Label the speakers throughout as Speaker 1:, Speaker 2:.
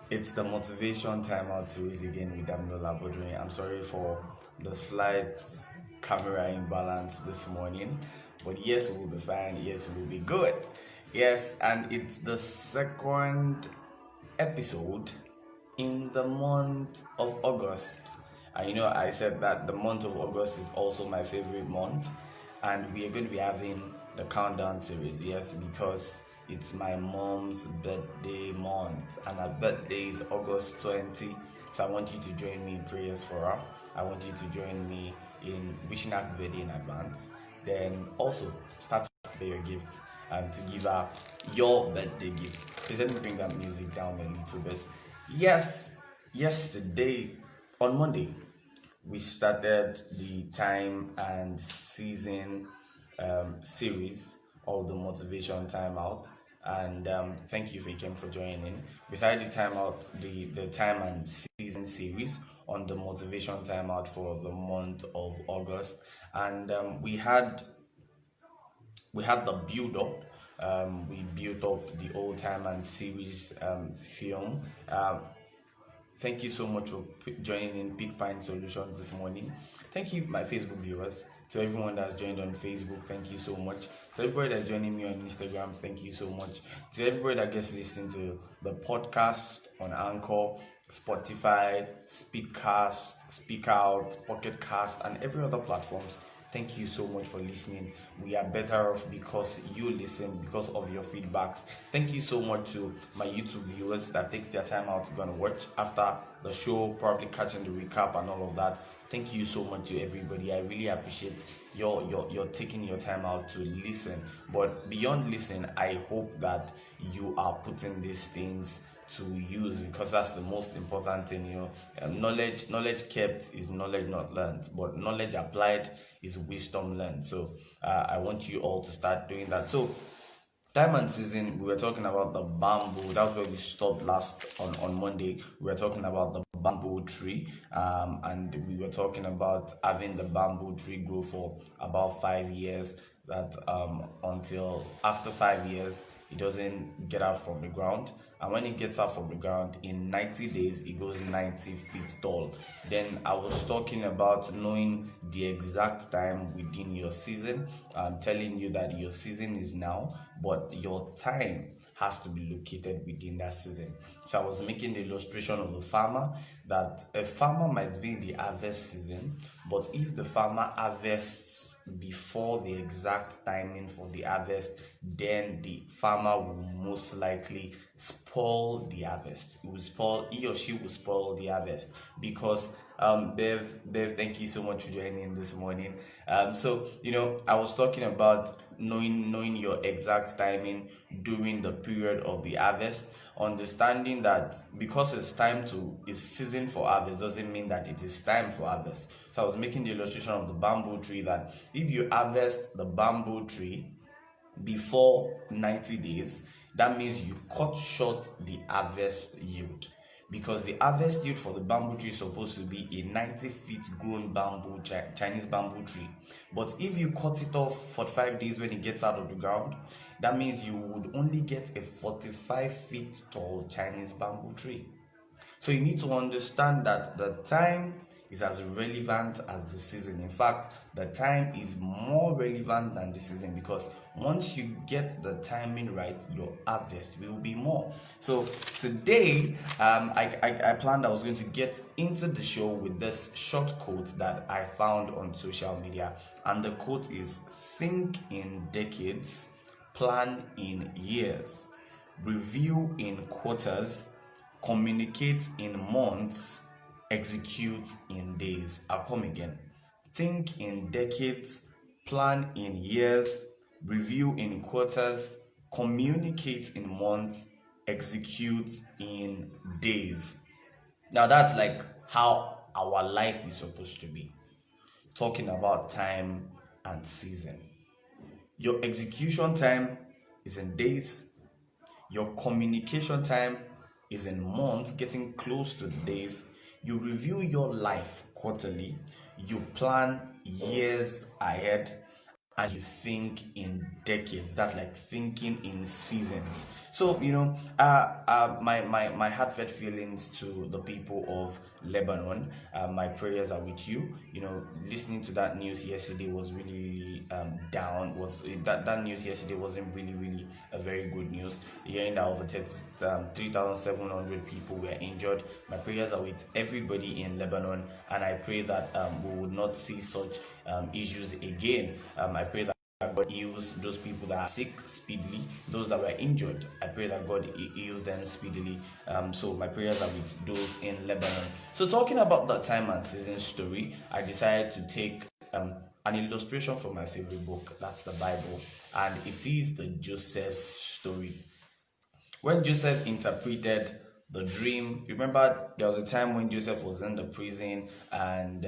Speaker 1: It's the motivation timeout series again with Damilola Abodunrin. I'm sorry for the slight camera imbalance this morning, but yes, we'll be fine. Yes, we'll be good. Yes, and it's the second episode in the month of August. And I said that the month of August is also my favorite month, and we are going to be having the countdown series. Yes, because it's my mom's birthday month, and her birthday is August 20. So I want you to join me in prayers for her. I want you to join me in wishing her happy birthday in advance. Then also start to prepare your gift and to give her your birthday gift. Please let me bring that music down a little bit. Yes, yesterday on Monday, we started the time and season series of the motivation timeout. And thank you, Fakem, for joining. Beside the timeout, the time and season series on the motivation timeout for the month of August, and we had the build up. We built up the old time and series film. Thank you so much for joining in Big Pine Solutions this morning. Thank you, my Facebook viewers. To everyone that's joined on Facebook, thank you so much. To everybody that's joining me on Instagram, thank you so much. To everybody that gets listening to the podcast on Anchor, Spotify, Speedcast, Speak Out, Pocket Cast, and every other platforms, thank you so much for listening. We are better off because you listen, because of your feedbacks. Thank you so much to my YouTube viewers that take their time out to go and watch after the show, probably catching the recap and all of that. Thank you so much to everybody. I really appreciate your taking your time out to listen. But beyond listen, I hope that you are putting these things to use, because that's the most important thing. Knowledge kept is knowledge not learned, but knowledge applied is wisdom learned. So I want you all to start doing that. So time and season, we were talking about the bamboo. That's where we stopped last on Monday. We were talking about the bamboo tree, and we were talking about having the bamboo tree grow for about 5 years. That until after 5 years, it doesn't get out from the ground. And when it gets out from the ground, in 90 days, it goes 90 feet tall. Then I was talking about knowing the exact time within your season. I'm telling you that your season is now, but your time has to be located within that season. So I was making the illustration of a farmer, that a farmer might be in the harvest season, but if the farmer harvests before the exact timing for the harvest, then the farmer will most likely spoil the harvest. He or she will spoil the harvest, because Bev, thank you so much for joining this morning. So I was talking about knowing your exact timing during the period of the harvest, understanding that because it's season for harvest doesn't mean that it is time for harvest. So I was making the illustration of the bamboo tree, that if you harvest the bamboo tree before 90 days, that means you cut short the harvest yield, because the harvest yield for the bamboo tree is supposed to be a 90 feet grown bamboo Chinese bamboo tree. But if you cut it off 45 days when it gets out of the ground, that means you would only get a 45 feet tall Chinese bamboo tree. So you need to understand that the time is as relevant as the season. In fact, the time is more relevant than the season, because once you get the timing right, your harvest will be more. So today, I planned I was going to get into the show with this short quote that I found on social media, and the quote is: "Think in decades, plan in years, review in quarters, communicate in months, execute in days." I'll come again. Think in decades, plan in years, review in quarters, communicate in months, execute in days. Now that's like how our life is supposed to be. Talking about time and season. Your execution time is in days, your communication time is in months, getting close to the days. You review your life quarterly. You plan years ahead. and you think in decades. That's like thinking in seasons. So my heartfelt feelings to the people of Lebanon. My prayers are with you. Listening to that news yesterday was really down. Was that news yesterday wasn't really a very good news. Hearing that over 3,700 people were injured. My prayers are with everybody in Lebanon, and I pray that we would not see such issues again. I pray that God heals those people that are sick speedily, those that were injured. I pray that God heals them speedily. So my prayers are with those in Lebanon. So talking about the time and season story, I decided to take an illustration from my favorite book, that's the Bible, and it is the Joseph's story. When Joseph interpreted the dream, remember there was a time when Joseph was in the prison, and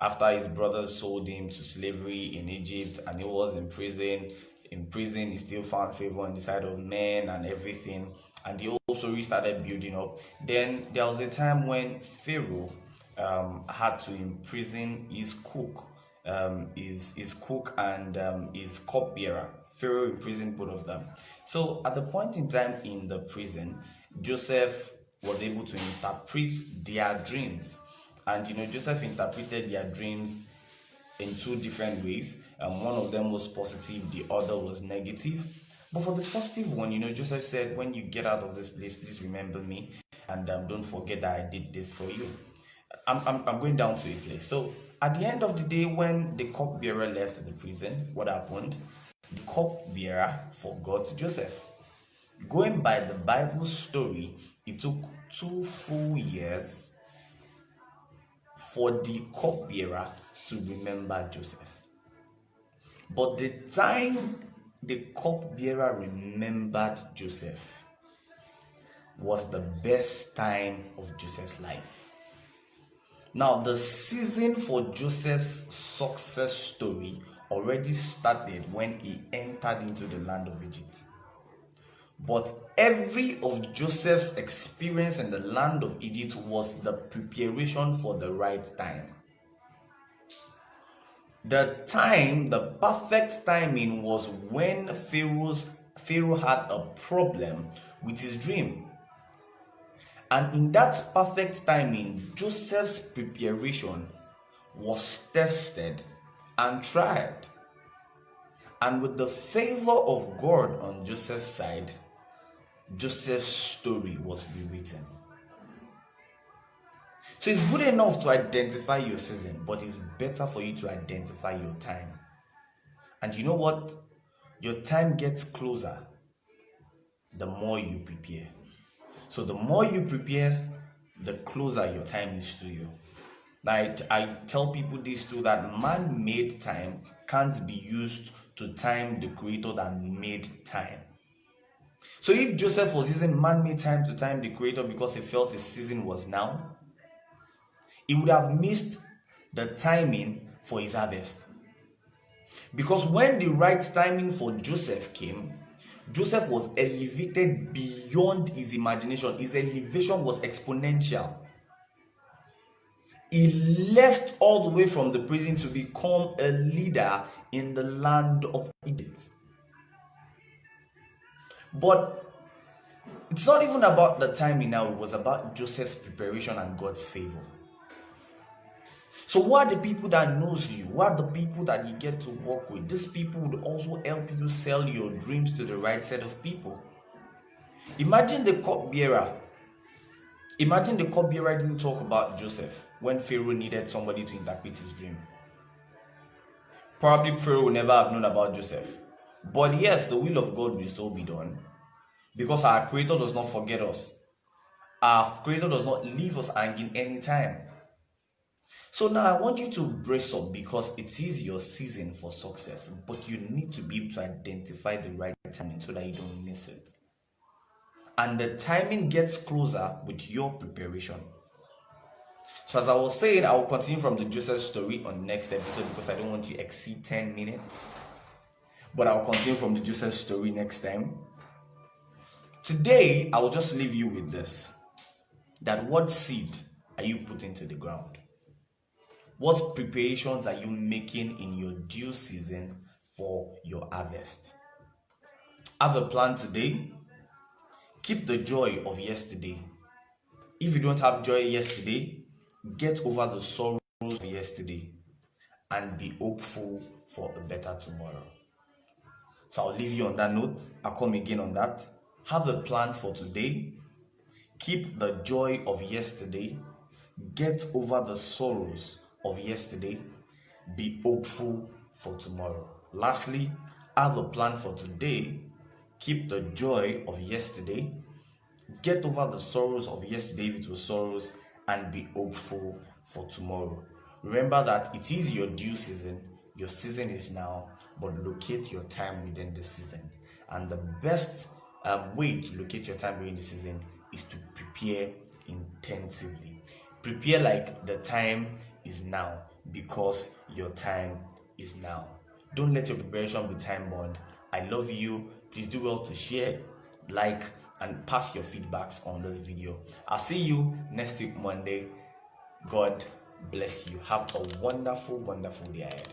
Speaker 1: after his brothers sold him to slavery in Egypt, and he was in prison. In prison, he still found favor in the sight of men and everything. And the whole story started building up. Then there was a time when Pharaoh had to imprison his cook, his cook and his cupbearer. Pharaoh imprisoned both of them. So at the point in time in the prison, Joseph was able to interpret their dreams. And Joseph interpreted their dreams in two different ways. One of them was positive, the other was negative. But for the positive one, Joseph said, when you get out of this place, please remember me, and don't forget that I did this for you. I'm going down to a place. So at the end of the day, when the cupbearer left the prison, what happened? The cupbearer forgot Joseph. Going by the Bible story, it took 2 full years for the cupbearer to remember Joseph. But the time the cupbearer remembered Joseph was the best time of Joseph's life. Now, the season for Joseph's success story already started when he entered into the land of Egypt. But every of Joseph's experience in the land of Egypt was the preparation for the right time. The perfect timing was when Pharaoh had a problem with his dream. And in that perfect timing, Joseph's preparation was tested and tried. And with the favor of God on Joseph's side, Joseph's story was rewritten. So it's good enough to identify your season, but it's better for you to identify your time. And you know what? Your time gets closer the more you prepare. So the more you prepare, the closer your time is to you. Now, I tell people this too, that man-made time can't be used to time the creator that made time. So if Joseph was using man-made time to time the creator because he felt his season was now, he would have missed the timing for his harvest. Because when the right timing for Joseph came, Joseph was elevated beyond his imagination. His elevation was exponential. He left all the way from the prison to become a leader in the land of Egypt. But it's not even about the timing now, it was about Joseph's preparation and God's favor. So who are the people that knows you? Who are the people that you get to work with? These people would also help you sell your dreams to the right set of people. Imagine the cupbearer. Imagine the cupbearer didn't talk about Joseph when Pharaoh needed somebody to interpret his dream. Probably Pharaoh would never have known about Joseph. But yes, the will of God will still be done. Because our Creator does not forget us. Our Creator does not leave us hanging anytime. So now I want you to brace up, because it is your season for success, but you need to be able to identify the right timing so that you don't miss it. And the timing gets closer with your preparation. So as I was saying, I will continue from the Joseph story on the next episode because I don't want to exceed 10 minutes. But I'll continue from the Joseph story next time. Today, I will just leave you with this. That what seed are you putting to the ground? What preparations are you making in your due season for your harvest? Have a plan today. Keep the joy of yesterday. If you don't have joy yesterday, get over the sorrows of yesterday and be hopeful for a better tomorrow. So I'll leave you on that note. I'll come again on that. Have a plan for today. Keep the joy of yesterday. Get over the sorrows of yesterday. Be hopeful for tomorrow. Lastly, have a plan for today. Keep the joy of yesterday. Get over the sorrows of yesterday if it was sorrows, and be hopeful for tomorrow. Remember that it is your due season. Your season is now, but locate your time within the season. And the best way to locate your time during the season is to prepare intensively. Prepare like the time is now, because your time is now. Don't let your preparation be time bound. I love you. Please do well to share, like, and pass your feedbacks on this video. I'll see you next week Monday. God bless you. Have a wonderful day ahead.